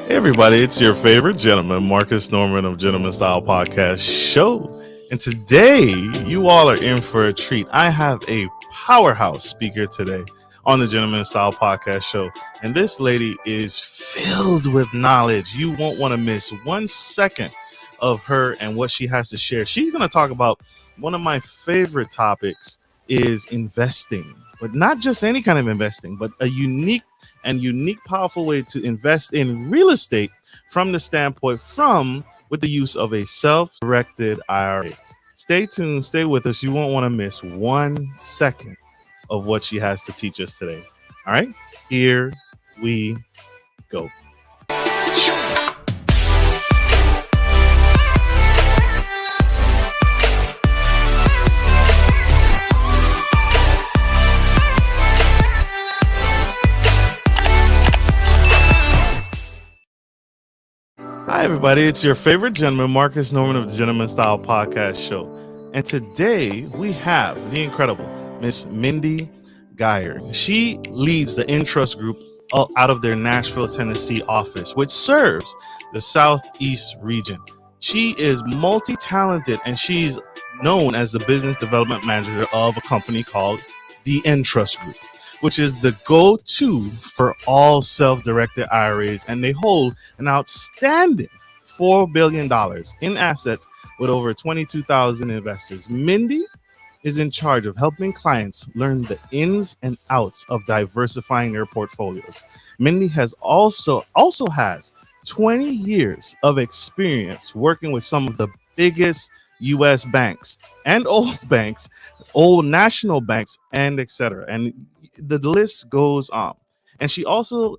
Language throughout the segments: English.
Hey everybody, it's your favorite gentleman, Marcus Norman of Gentleman Style Podcast Show. And today, you all are in for a treat. I have a powerhouse speaker today on the Gentleman Style Podcast Show. And this lady is filled with knowledge. You won't want to miss 1 second of her and what she has to share. She's going to talk about one of my favorite topics is investing, but not just any kind of investing, but a unique, powerful way to invest in real estate from the standpoint with the use of a self-directed IRA. Stay tuned, stay with us. You won't want to miss 1 second of what she has to teach us today. All right, here we go. Hi, everybody. It's your favorite gentleman, Marcus Norman of the Gentleman Style Podcast Show. And today we have the incredible Miss Mindy Gayer. She leads the Entrust Group out of their Nashville, Tennessee office, which serves the Southeast region. She is multi-talented, and she's known as the business development manager of a company called the Entrust Group, which is the go-to for all self-directed IRAs, and they hold an outstanding $4 billion in assets with over 22,000 investors. Mindy is in charge of helping clients learn the ins and outs of diversifying their portfolios. Mindy also has 20 years of experience working with some of the biggest U.S. banks and old national banks, and etc. And the list goes on. And she also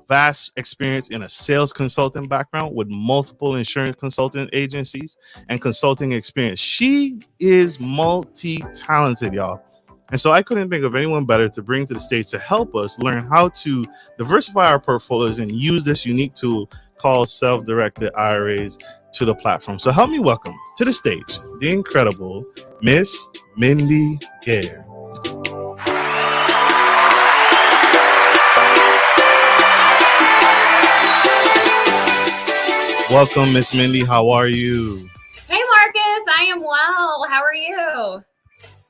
vast experience in a sales consultant background with multiple insurance consulting agencies and consulting experience. She is multi-talented, y'all. And so I couldn't think of anyone better to bring to the stage to help us learn how to diversify our portfolios and use this unique tool called self-directed IRAs to the platform. So help me welcome to the stage the incredible Miss Mindy Gayer. Welcome, Miss Mindy. How are you? Hey, Marcus. I am well. How are you?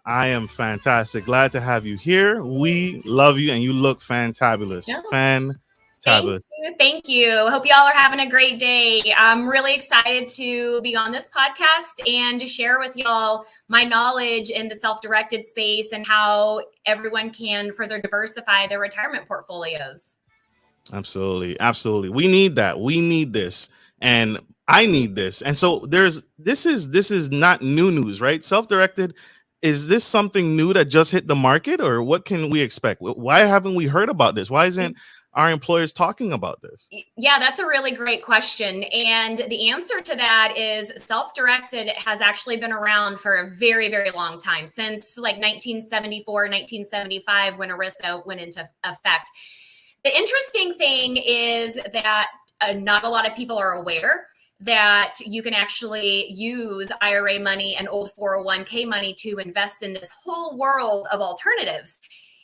I am fantastic. Glad to have you here. We love you, and you look fantabulous. Fantabulous. Thank you. Hope y'all are having a great day. I'm really excited to be on this podcast and to share with y'all my knowledge in the self-directed space and how everyone can further diversify their retirement portfolios. Absolutely. Absolutely. We need that. We need this. And I need this. And so this is not new news, right? Self-directed. Is this something new that just hit the market, or what can we expect? Why haven't we heard about this? Why isn't our employers talking about this? Yeah, that's a really great question. And the answer to that is self-directed has actually been around for a very, very long time, since like 1974, 1975, when ERISA went into effect. The interesting thing is that not a lot of people are aware that you can actually use IRA money and old 401k money to invest in this whole world of alternatives.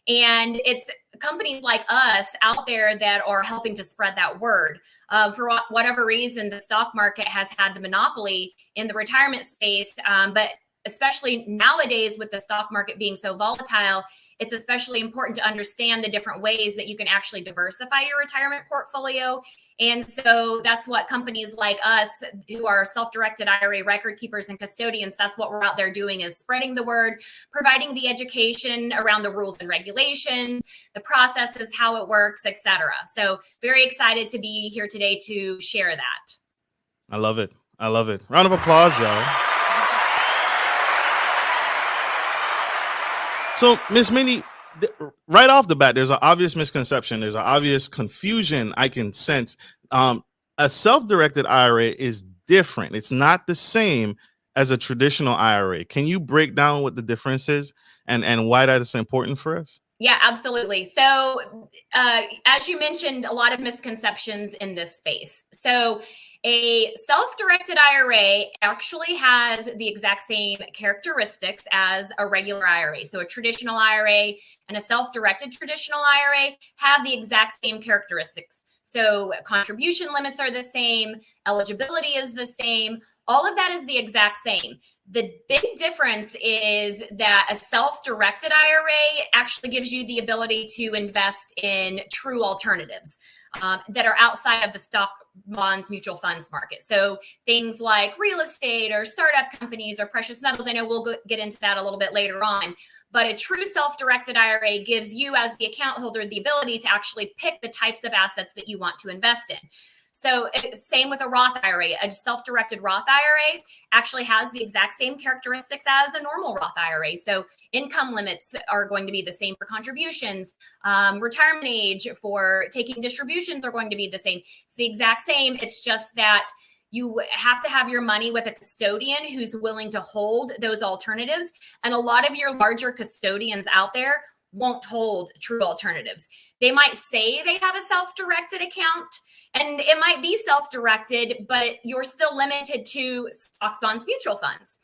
And it's companies like us out there that are helping to spread that word. For whatever reason, the stock market has had the monopoly in the retirement space, but especially nowadays with the stock market being so volatile, it's especially important to understand the different ways that you can actually diversify your retirement portfolio. And so that's what companies like us, who are self-directed IRA record keepers and custodians, that's what we're out there doing, is spreading the word, providing the education around the rules and regulations, the processes, how it works, etc. So very excited to be here today to share that. I love it. I love it. Round of applause, y'all. So, Miss Mindy, right off the bat, there's an obvious misconception. There's an obvious confusion I can sense. A self-directed IRA is different. It's not the same as a traditional IRA. Can you break down what the difference is and why that is important for us? Yeah, absolutely. So as you mentioned, a lot of misconceptions in this space. So A self-directed IRA actually has the exact same characteristics as a regular IRA. So a traditional IRA and a self-directed traditional IRA have the exact same characteristics. So contribution limits are the same, eligibility is the same, all of that is the exact same. The big difference is that a self-directed IRA actually gives you the ability to invest in true alternatives that are outside of the stock, bonds, mutual funds market. So things like real estate or startup companies or precious metals. I know we'll get into that a little bit later on. But a true self-directed IRA gives you as the account holder the ability to actually pick the types of assets that you want to invest in. So same with a Roth IRA. A self-directed Roth IRA actually has the exact same characteristics as a normal Roth IRA. So income limits are going to be the same for contributions. Retirement age for taking distributions are going to be the same. It's the exact same. It's just that you have to have your money with a custodian who's willing to hold those alternatives. And a lot of your larger custodians out there won't hold true alternatives. They might say they have a self-directed account, and it might be self-directed, but you're still limited to stocks, bonds, mutual funds.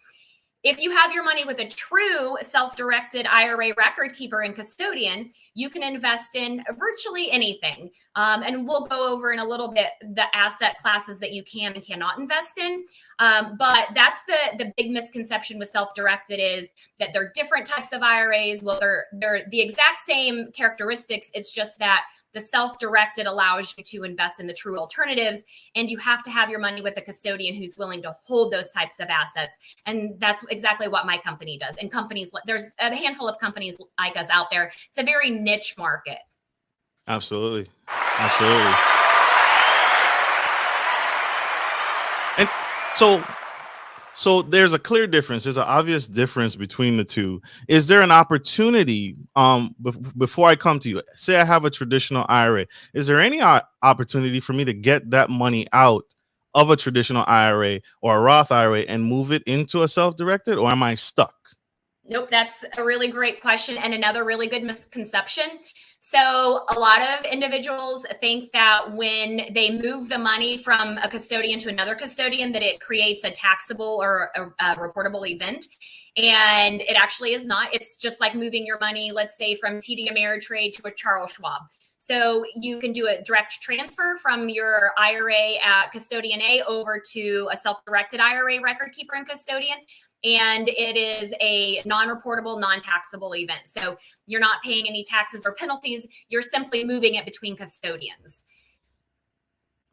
If you have your money with a true self-directed IRA record keeper and custodian, you can invest in virtually anything. And we'll go over in a little bit the asset classes that you can and cannot invest in. But that's the big misconception with self-directed is that they're different types of IRAs. Well, they're the exact same characteristics. It's just that the self-directed allows you to invest in the true alternatives, and you have to have your money with a custodian who's willing to hold those types of assets. And that's exactly what my company does. And companies, there's a handful of companies like us out there. It's a very niche market. Absolutely. Absolutely. And so there's a clear difference. There's an obvious difference between the two. Is there an opportunity before I come to you? Say I have a traditional IRA. Is there any opportunity for me to get that money out of a traditional IRA or a Roth IRA and move it into a self-directed, or am I stuck? Nope, that's a really great question and another really good misconception. So a lot of individuals think that when they move the money from a custodian to another custodian, that it creates a taxable or a reportable event. And it actually is not. It's just like moving your money, let's say, from TD Ameritrade to a Charles Schwab. So you can do a direct transfer from your IRA at Custodian A over to a self-directed IRA record keeper and custodian. And it is a non-reportable, non-taxable event. So you're not paying any taxes or penalties. You're simply moving it between custodians.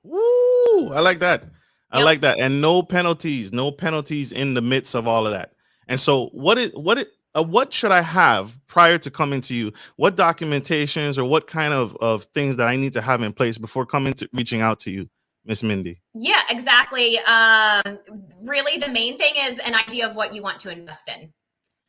Woo! I like that. I Yep. like that. And no penalties in the midst of all of that. And so what should I have prior to coming to you? What documentations or what kind of things that I need to have in place before reaching out to you, Miss Mindy? Yeah, exactly. Really, the main thing is an idea of what you want to invest in.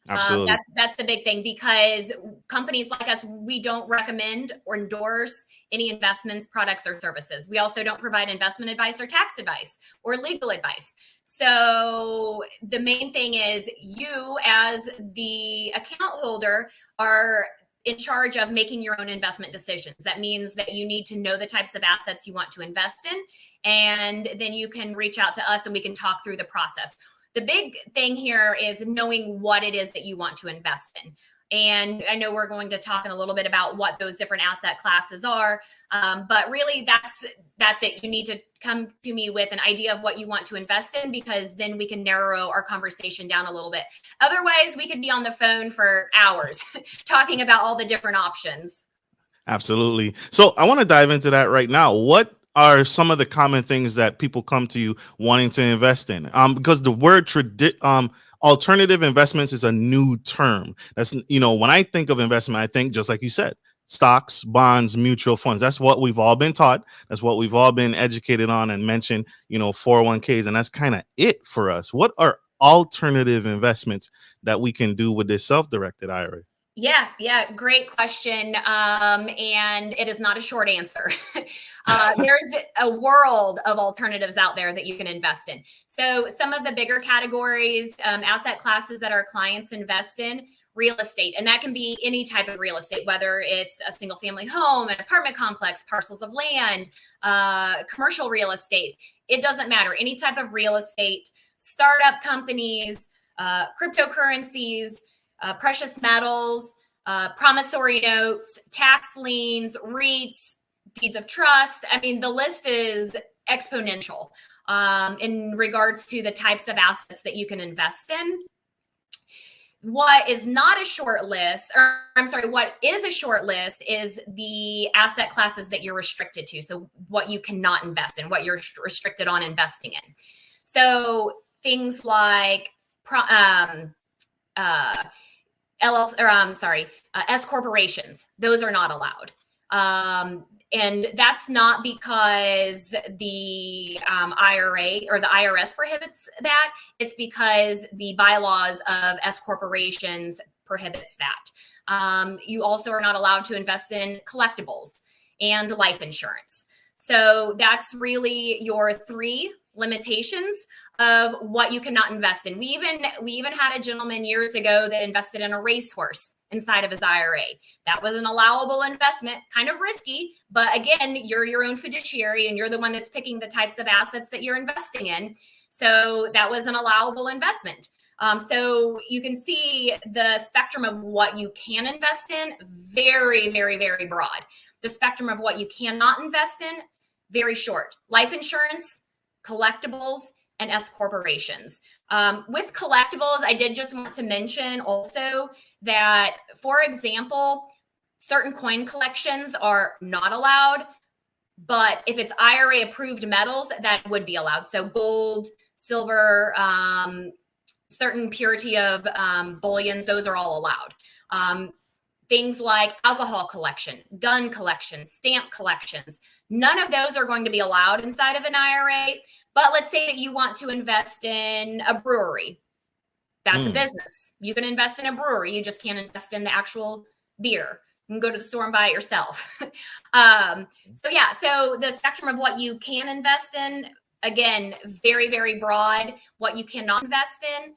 Absolutely. That's the big thing, because companies like us, we don't recommend or endorse any investments, products, or services. We also don't provide investment advice or tax advice or legal advice. So the main thing is you as the account holder are in charge of making your own investment decisions. That means that you need to know the types of assets you want to invest in, and then you can reach out to us and we can talk through the process. The big thing here is knowing what it is that you want to invest in. And I know we're going to talk in a little bit about what those different asset classes are. But really, that's it. You need to come to me with an idea of what you want to invest in, because then we can narrow our conversation down a little bit. Otherwise, we could be on the phone for hours talking about all the different options. Absolutely. So I want to dive into that right now. What are some of the common things that people come to you wanting to invest in? Because the word alternative investments is a new term. That's, when I think of investment, I think, just like you said, stocks, bonds, mutual funds. That's what we've all been taught. That's what we've all been educated on and mentioned, 401ks. And that's kind of it for us. What are alternative investments that we can do with this self-directed IRA? Yeah, great question. And it is not a short answer. There's a world of alternatives out there that you can invest in. So some of the bigger categories, asset classes that our clients invest in: real estate. And that can be any type of real estate, whether it's a single family home, an apartment complex, parcels of land, commercial real estate. it doesn't matter. Any type of real estate, startup companies, cryptocurrencies, precious metals, promissory notes, tax liens, REITs, deeds of trust. I mean, the list is exponential in regards to the types of assets that you can invest in. What is not a short list, or I'm sorry, what is a short list is the asset classes that you're restricted to. So what you cannot invest in, what you're restricted on investing in. So things like S corporations, those are not allowed. And that's not because the IRA or the IRS prohibits that. It's because the bylaws of S corporations prohibits that. You also are not allowed to invest in collectibles and life insurance. So that's really your 3 limitations of what you cannot invest in. We even had a gentleman years ago that invested in a racehorse inside of his IRA. That was an allowable investment, kind of risky, but again, you're your own fiduciary and you're the one that's picking the types of assets that you're investing in. So that was an allowable investment. So you can see the spectrum of what you can invest in, very, very, very broad. The spectrum of what you cannot invest in, very short. Life insurance, collectibles, and S corporations. With collectibles, I did just want to mention also that, for example, certain coin collections are not allowed, but if it's IRA approved metals, that would be allowed. So gold, silver, certain purity of bullions, those are all allowed. Things like alcohol collection, gun collection, stamp collections, none of those are going to be allowed inside of an IRA. But let's say that you want to invest in a brewery. That's a business. You can invest in a brewery. You just can't invest in the actual beer. You can go to the store and buy it yourself. So the spectrum of what you can invest in, again, very, very broad. What you cannot invest in,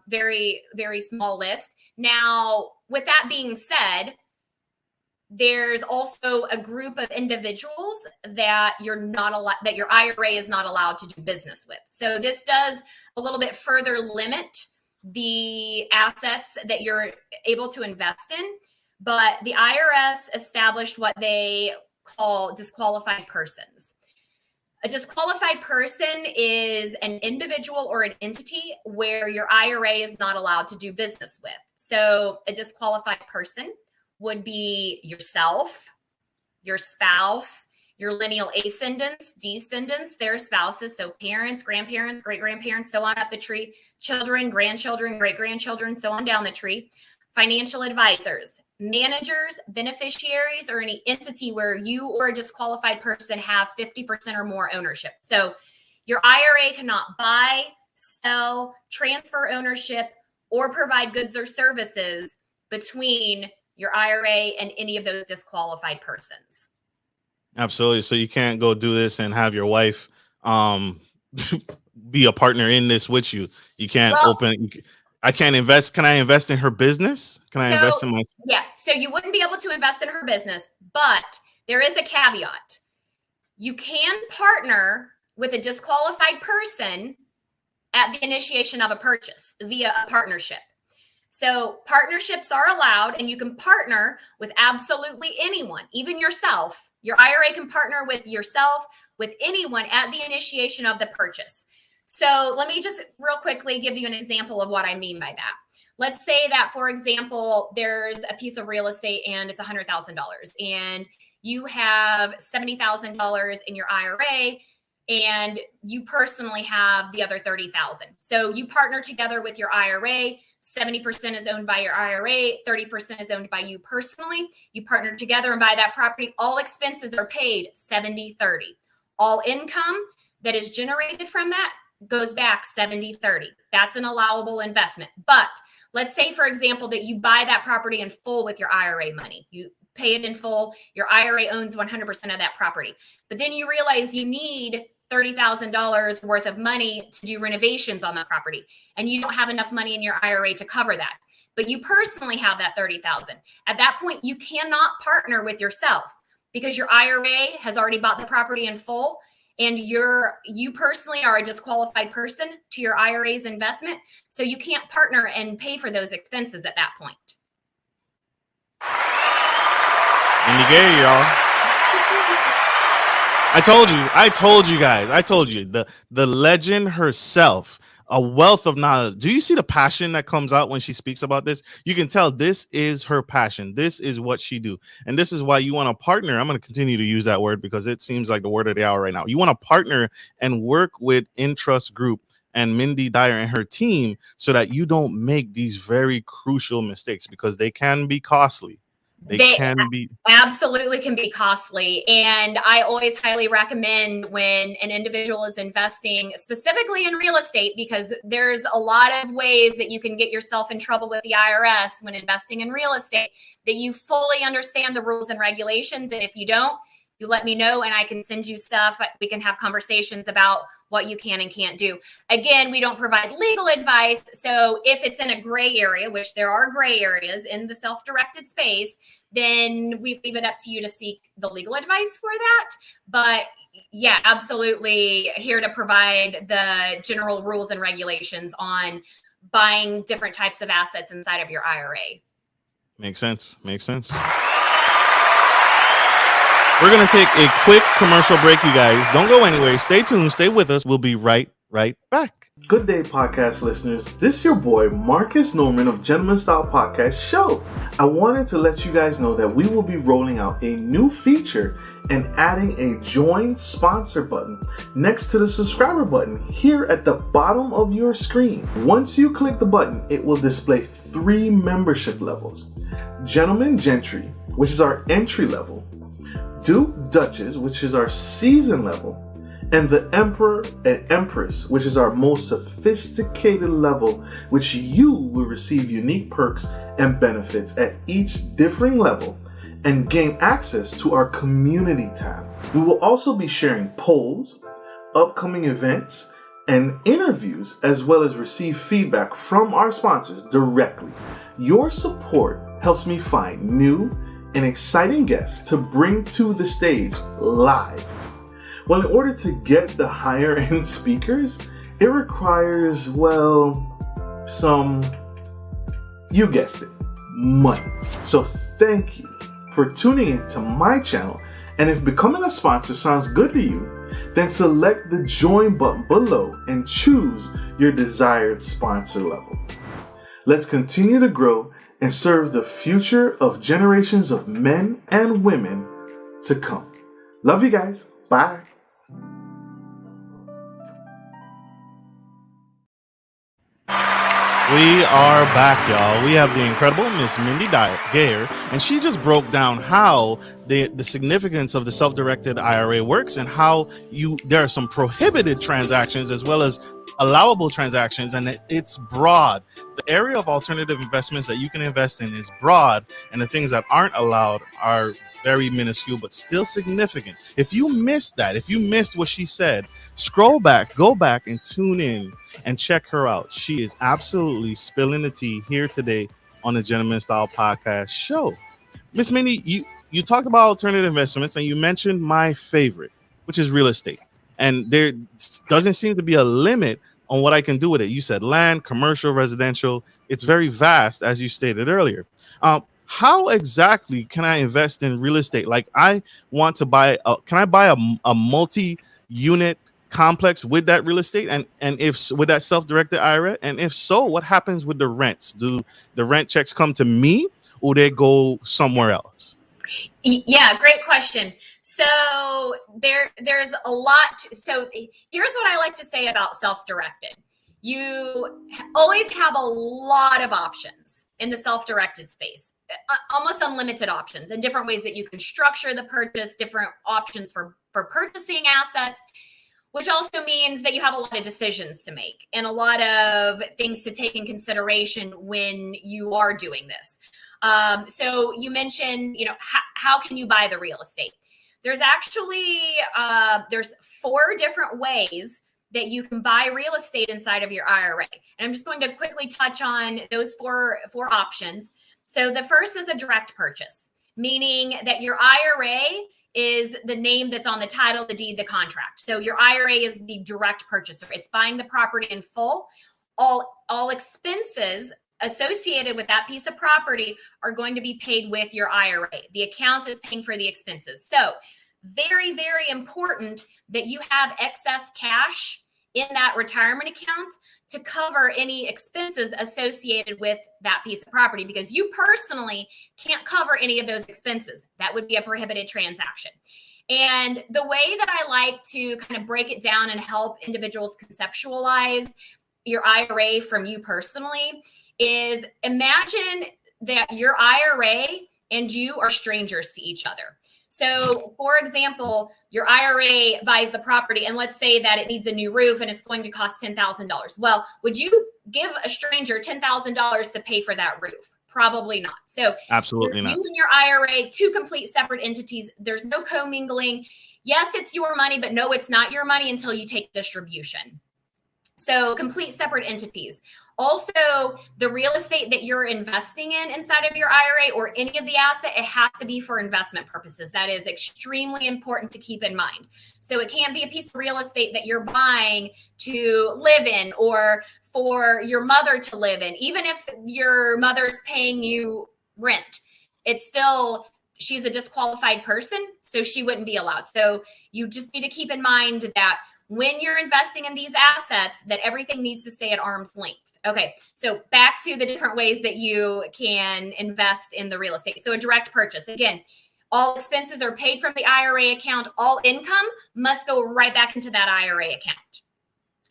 very, very small list. Now, with that being said, there's also a group of individuals that you're not allowed, that your IRA is not allowed to do business with. So this does a little bit further limit the assets that you're able to invest in. But the IRS established what they call disqualified persons. A disqualified person is an individual or an entity where your IRA is not allowed to do business with. So a disqualified person would be yourself, your spouse, your lineal ascendants, descendants, their spouses, so parents, grandparents, great-grandparents, so on up the tree, children, grandchildren, great-grandchildren, so on down the tree, financial advisors, managers, beneficiaries, or any entity where you or a disqualified person have 50% or more ownership. So your IRA cannot buy, sell, transfer ownership, or provide goods or services between your IRA and any of those disqualified persons. Absolutely. So you can't go do this and have your wife be a partner in this with you. You can't I can't invest. Can I invest in her business? Can I invest in my? Yeah. So you wouldn't be able to invest in her business, but there is a caveat. You can partner with a disqualified person at the initiation of a purchase via a partnership. So partnerships are allowed, and you can partner with absolutely anyone, even yourself. Your IRA can partner with yourself, with anyone at the initiation of the purchase. So let me just real quickly give you an example of what I mean by that. Let's say that, for example, there's a piece of real estate and it's $100,000 and you have $70,000 in your IRA and you personally have the other $30,000. So you partner together with your IRA. 70% is owned by your IRA, 30% is owned by you personally. You partner together and buy that property. All expenses are paid 70-30. All income that is generated from that goes back 70-30. That's an allowable investment. But let's say, for example, that you buy that property in full with your IRA money. You pay it in full. Your IRA owns 100% of that property. But then you realize you need $30,000 worth of money to do renovations on that property. And you don't have enough money in your IRA to cover that. But you personally have that $30,000. At that point, you cannot partner with yourself because your IRA has already bought the property in full. and you personally are a disqualified person to your IRA's investment, so you can't partner and pay for those expenses at that point. Mindy Gayer, y'all. I told you guys, the legend herself, a wealth of knowledge. Do you see the passion that comes out when she speaks about this? You can tell this is her passion. This is what she do. And this is why you want to partner. I'm going to continue to use that word because it seems like the word of the hour right now. You want to partner and work with Entrust Group and Mindy Gayer and her team so that you don't make these very crucial mistakes, because they can be costly. They absolutely can be costly. And I always highly recommend when an individual is investing specifically in real estate, because there's a lot of ways that you can get yourself in trouble with the IRS when investing in real estate, that you fully understand the rules and regulations. And if you don't, you let me know and I can send you stuff. We can have conversations about what you can and can't do. Again, we don't provide legal advice. So if it's in a gray area, which there are gray areas in the self-directed space, then we leave it up to you to seek the legal advice for that. But yeah, absolutely here to provide the general rules and regulations on buying different types of assets inside of your IRA. Makes sense. We're going to take a quick commercial break, you guys. Don't go anywhere. Stay tuned. Stay with us. We'll be right back. Good day, podcast listeners. This is your boy, Marcus Norman of Gentleman Style Podcast Show. I wanted to let you guys know that we will be rolling out a new feature and adding a join sponsor button next to the subscriber button here at the bottom of your screen. Once you click the button, it will display 3 membership levels. Gentleman Gentry, which is our entry level, Duke Duchess, which is our season level, and the Emperor and Empress, which is our most sophisticated level, which you will receive unique perks and benefits at each differing level and gain access to our community tab. We will also be sharing polls, upcoming events, and interviews, as well as receive feedback from our sponsors directly. Your support helps me find new and exciting guests to bring to the stage live. Well, in order to get the higher end speakers, it requires, some, you guessed it, money. So thank you for tuning in to my channel. And if becoming a sponsor sounds good to you, then select the join button below and choose your desired sponsor level. Let's continue to grow and serve the future of generations of men and women to come. Love you guys. Bye. We are back, y'all. We have the incredible Miss Mindy Gayer, and she just broke down how the significance of the self-directed IRA works and how there are some prohibited transactions as well as allowable transactions, and it's broad. The area of alternative investments that you can invest in is broad, and the things that aren't allowed are very minuscule but still significant. If you missed that, if you missed what she said, scroll back, go back and tune in and check her out. She is absolutely spilling the tea here today on the Gentleman Style Podcast Show. Miss Mindy, you talked about alternative investments and you mentioned my favorite, which is real estate. And there doesn't seem to be a limit on what I can do with it. You said land, commercial, residential. It's very vast, as you stated earlier. How exactly can I invest in real estate? Like, I want to buy, can I buy a multi-unit complex with that real estate? And if with that self-directed IRA? And if so, what happens with the rents? Do the rent checks come to me or they go somewhere else? Yeah, great question. So there's a lot. So here's what I like to say about self-directed. You always have a lot of options in the self-directed space, almost unlimited options and different ways that you can structure the purchase, different options for purchasing assets, which also means that you have a lot of decisions to make and a lot of things to take in consideration when you are doing this. So you mentioned, how can you buy the real estate? There's actually, there's 4 different ways that you can buy real estate inside of your IRA. And I'm just going to quickly touch on those four options. So the first is a direct purchase, meaning that your IRA is the name that's on the title, the deed, the contract. So your IRA is the direct purchaser. It's buying the property in full. All expenses associated with that piece of property are going to be paid with your IRA. The account is paying for the expenses. So very, very important that you have excess cash in that retirement account to cover any expenses associated with that piece of property, because you personally can't cover any of those expenses. That would be a prohibited transaction. And the way that I like to kind of break it down and help individuals conceptualize your IRA from you personally is imagine that your IRA and you are strangers to each other. So, for example, your IRA buys the property, and let's say that it needs a new roof and it's going to cost $10,000. Well, would you give a stranger $10,000 to pay for that roof? Probably not. So, absolutely not. You and your IRA, two complete separate entities. There's no commingling. Yes, it's your money, but no, it's not your money until you take distribution. So, complete separate entities. Also, the real estate that you're investing in inside of your IRA or any of the asset, it has to be for investment purposes. That is extremely important to keep in mind. So it can't be a piece of real estate that you're buying to live in or for your mother to live in. Even if your mother's paying you rent, it's still, she's a disqualified person, so she wouldn't be allowed. So you just need to keep in mind that when you're investing in these assets, that everything needs to stay at arm's length. Okay, so back to the different ways that you can invest in the real estate. So a direct purchase. Again, all expenses are paid from the IRA account. All income must go right back into that IRA account.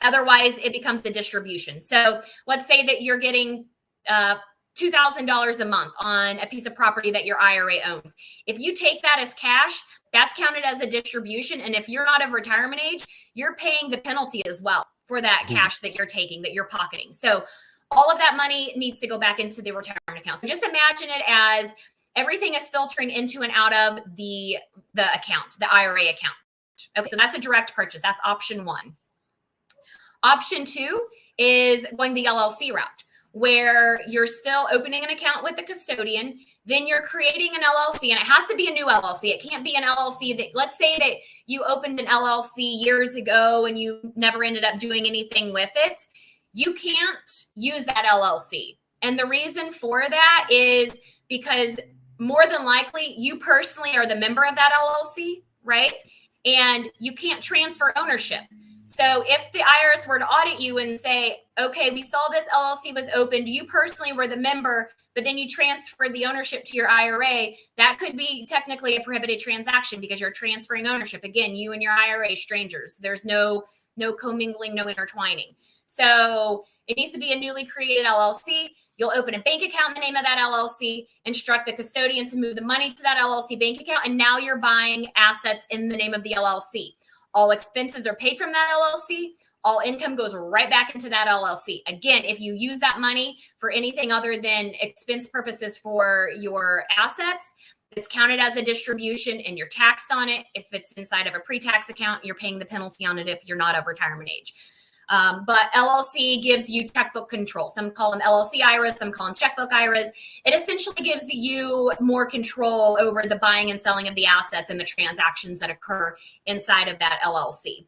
Otherwise, it becomes the distribution. So let's say that you're getting $2,000 a month on a piece of property that your IRA owns. If you take that as cash, that's counted as a distribution. And if you're not of retirement age, you're paying the penalty as well for that cash that you're taking, that you're pocketing. So all of that money needs to go back into the retirement account. So just imagine it as everything is filtering into and out of the account, the IRA account. Okay, so that's a direct purchase. That's option one. Option two is going the LLC route, where you're still opening an account with the custodian, then you're creating an LLC, and it has to be a new LLC. It can't be an LLC that, let's say that you opened an LLC years ago and you never ended up doing anything with it. You can't use that LLC. And the reason for that is because more than likely you personally are the member of that LLC, right? And you can't transfer ownership. So if the IRS were to audit you and say, okay, we saw this LLC was opened, you personally were the member, but then you transferred the ownership to your IRA, that could be technically a prohibited transaction because you're transferring ownership. Again, you and your IRA strangers. There's no commingling, no intertwining. So it needs to be a newly created LLC. You'll open a bank account in the name of that LLC, instruct the custodian to move the money to that LLC bank account, and now you're buying assets in the name of the LLC. All expenses are paid from that LLC. All income goes right back into that LLC. Again, if you use that money for anything other than expense purposes for your assets, it's counted as a distribution and you're taxed on it. If it's inside of a pre-tax account, you're paying the penalty on it if you're not of retirement age. But LLC gives you checkbook control. Some call them LLC IRAs, some call them checkbook IRAs. It essentially gives you more control over the buying and selling of the assets and the transactions that occur inside of that LLC.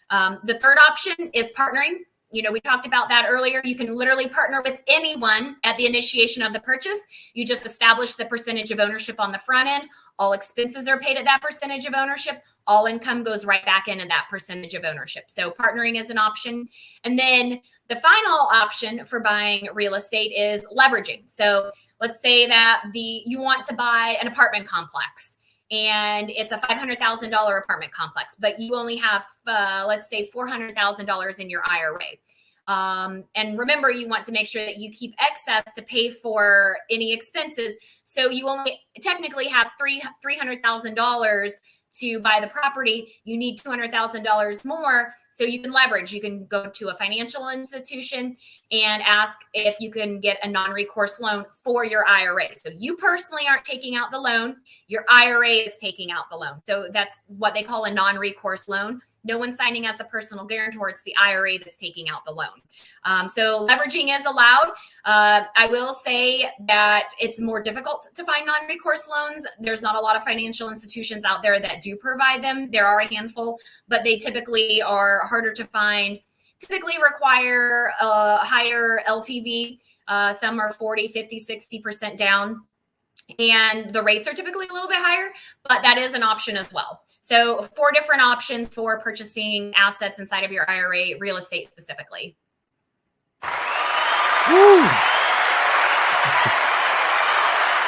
The third option is partnering. You know, we talked about that earlier. You can literally partner with anyone at the initiation of the purchase. You just establish the percentage of ownership on the front end. All expenses are paid at that percentage of ownership. All income goes right back into that percentage of ownership. So partnering is an option. And then the final option for buying real estate is leveraging. So let's say that you want to buy an apartment complex. And it's a $500,000 apartment complex, but you only have, let's say, $400,000 in your IRA. And remember, you want to make sure that you keep excess to pay for any expenses. So you only technically have $300,000 to buy the property. You need $200,000 more, so you can leverage. You can go to a financial institution and ask if you can get a non-recourse loan for your IRA. So you personally aren't taking out the loan. Your IRA is taking out the loan. So that's what they call a non-recourse loan. no one's signing as a personal guarantor. It's the IRA that's taking out the loan. So leveraging is allowed. I will say that it's more difficult to find non-recourse loans. There's not a lot of financial institutions out there that do provide them. There are a handful, but they typically are harder to find, typically require a higher LTV. Some are 40, 50, 60% down. And the rates are typically a little bit higher, but that is an option as well. So 4 different options for purchasing assets inside of your IRA, real estate specifically. Woo.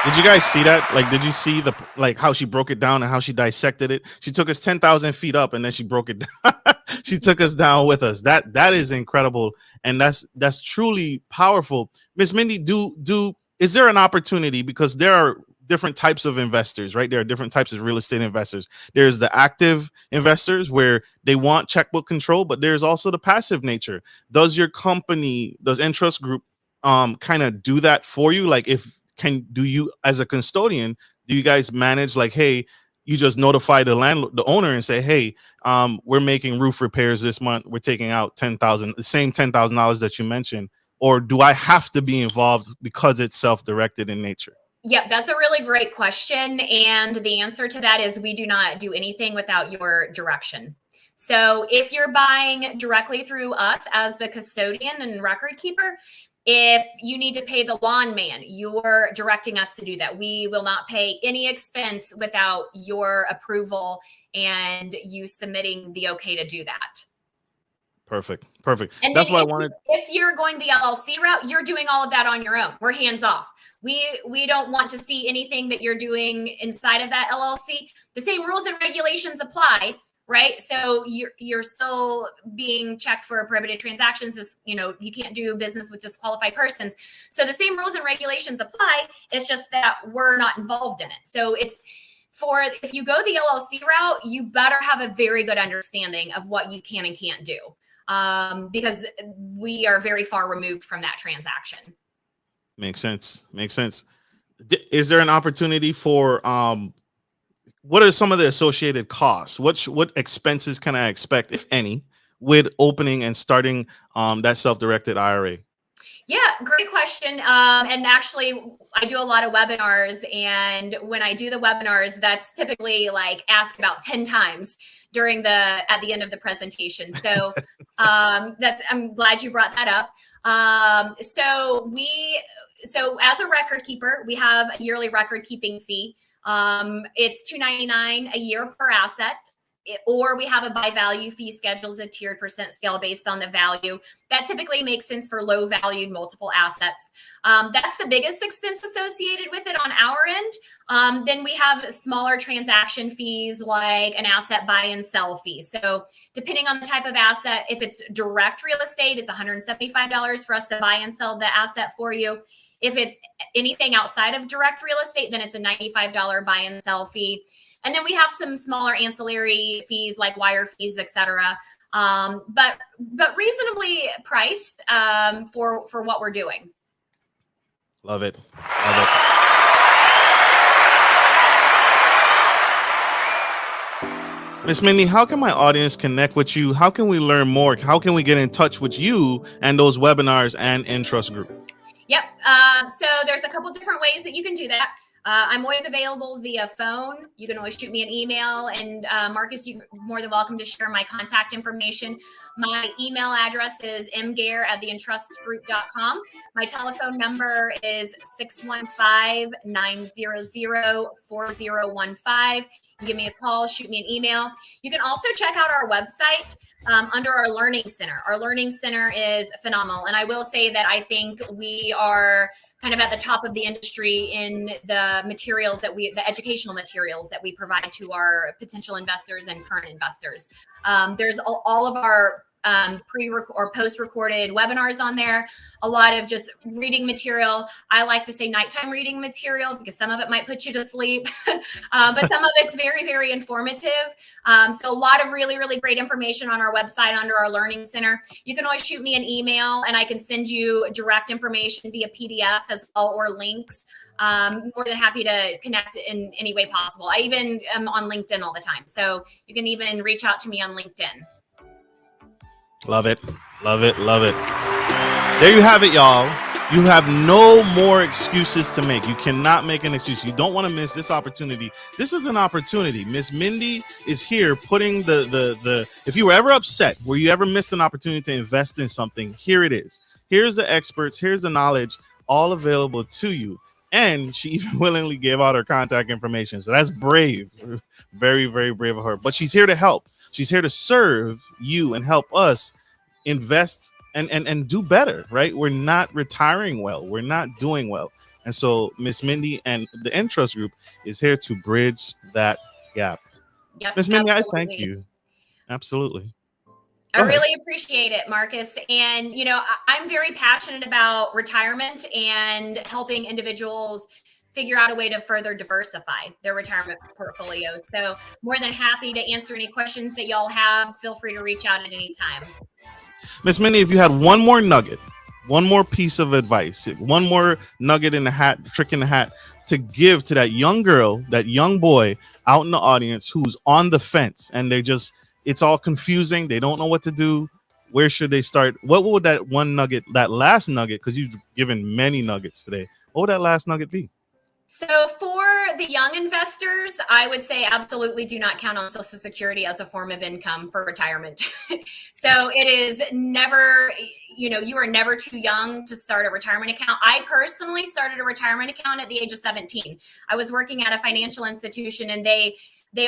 Did you guys see that? Like, did you see how she broke it down and how she dissected it? She took us 10,000 feet up and then she broke it down. She took us down with us. That is incredible. And that's truly powerful. Miss Mindy, is there an opportunity, because there are different types of investors, right? There are different types of real estate investors. There's the active investors where they want checkbook control, but there's also the passive nature. Does your company, does Entrust Group kind of do that for you? Like, do you as a custodian, do you guys manage, like, hey, you just notify the owner and say, hey, we're making roof repairs this month, we're taking out $10,000, the same $10,000 that you mentioned? Or do I have to be involved because it's self-directed in nature? Yep, that's a really great question. And the answer to that is we do not do anything without your direction. So if you're buying directly through us as the custodian and record keeper, if you need to pay the lawn man, you're directing us to do that. We will not pay any expense without your approval and you submitting the okay to do that. Perfect. And that's why I wanted. If you're going the LLC route, you're doing all of that on your own. We're hands off. We don't want to see anything that you're doing inside of that LLC. The same rules and regulations apply, right? So you're still being checked for prohibited transactions. As you can't do business with disqualified persons. So the same rules and regulations apply. It's just that we're not involved in it. So if you go the LLC route, you better have a very good understanding of what you can and can't do. Because we are very far removed from that transaction. Makes sense. Is there an opportunity for what are some of the associated costs? What expenses can I expect, if any, with opening and starting that self-directed IRA? Yeah, great question. And actually, I do a lot of webinars, and when I do the webinars, that's typically like asked about 10 times at the end of the presentation. So I'm glad you brought that up. So as a record keeper, we have a yearly record keeping fee. It's $299 a year per asset. Or we have a by value fee schedule, as a tiered percent scale based on the value. That typically makes sense for low valued multiple assets. That's the biggest expense associated with it on our end. Then we have smaller transaction fees like an asset buy and sell fee. So depending on the type of asset, if it's direct real estate, it's $175 for us to buy and sell the asset for you. If it's anything outside of direct real estate, then it's a $95 buy and sell fee. And then we have some smaller ancillary fees like wire fees, et cetera, but reasonably priced for what we're doing. Love it. Miss Mindy, how can my audience connect with you? How can we learn more? How can we get in touch with you and those webinars and Entrust Group? Yep. So there's a couple different ways that you can do that. I'm always available via phone. You can always shoot me an email. And Marcus, you're more than welcome to share my contact information. My email address is mgayer@theentrustgroup.com. My telephone number is 615-900-4015. Give me a call, shoot me an email. You can also check out our website under our Learning Center. Our Learning Center is phenomenal. And I will say that I think we are kind of at the top of the industry in the materials the educational materials that we provide to our potential investors and current investors. There's all of our pre or post-recorded webinars on there, a lot of just reading material. I like to say nighttime reading material because some of it might put you to sleep, but some of it's very, very informative. So a lot of really, really great information on our website under our Learning Center. You can always shoot me an email and I can send you direct information via PDF as well, or links. More than happy to connect in any way possible. I even am on LinkedIn all the time. So you can even reach out to me on LinkedIn. Love it. Love it. Love it. There you have it, y'all. You have no more excuses to make. You cannot make an excuse. You don't want to miss this opportunity. This is an opportunity. Miss Mindy is here putting the if you were ever upset, where you ever missed an opportunity to invest in something, here it is. Here's the experts. Here's the knowledge, all available to you. And she even willingly gave out her contact information. So that's brave. Very, very brave of her. But she's here to help. She's here to serve you and help us invest and do better, right? We're not retiring well. We're not doing well. And so Miss Mindy and the Entrust Group is here to bridge that gap. Yep, Miss Mindy, absolutely. I thank you. Absolutely. I really appreciate it, Marcus. And, you know, I'm very passionate about retirement and helping individuals figure out a way to further diversify their retirement portfolios. So more than happy to answer any questions that y'all have. Feel free to reach out at any time. Miss Mindy, if you had one more nugget, one more piece of advice, one more nugget in the hat, trick in the hat to give to that young girl, that young boy out in the audience who's on the fence and it's all confusing. They don't know what to do. Where should they start? What would that one nugget, that last nugget, because you've given many nuggets today, what would that last nugget be? So for the young investors, I would say absolutely do not count on Social Security as a form of income for retirement. So it is never, you are never too young to start a retirement account. I personally started a retirement account at the age of 17. I was working at a financial institution and they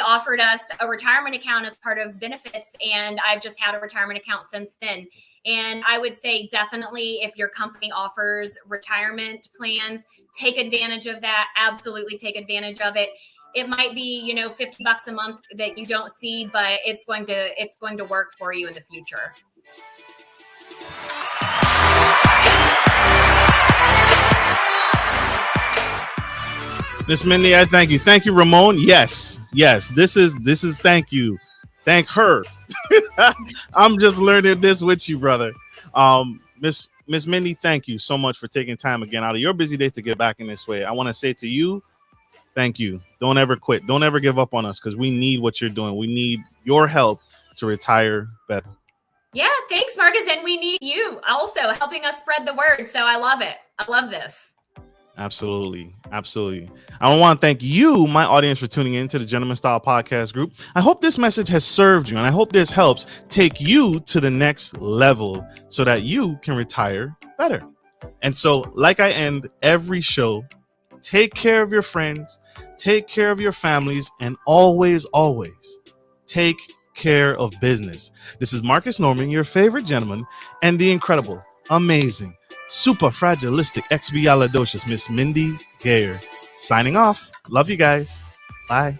offered us a retirement account as part of benefits. And I've just had a retirement account since then. And I would say definitely if your company offers retirement plans, take advantage of that. Absolutely take advantage of it. It might be, $50 a month that you don't see, but it's going to work for you in the future. Miss Mindy, I thank you. Thank you, Ramon. Yes. This is thank you. Thank her. I'm just learning this with you, brother. Miss Mindy, thank you so much for taking time again out of your busy day to get back in this way. I want to say to you, thank you. Don't ever quit. Don't ever give up on us because we need what you're doing. We need your help to retire better. Yeah, thanks, Marcus. And we need you also helping us spread the word. So I love it. I love this. Absolutely. I want to thank you, my audience, for tuning in to the Gentleman Style Podcast Group. I hope this message has served you, and I hope this helps take you to the next level so that you can retire better. And so, like I end every show, take care of your friends, take care of your families, and always take care of business. This is Marcus Norman, your favorite gentleman, and the incredible, amazing, super fragilistic expialidocious Miss Mindy Gayer signing off. Love you guys. Bye.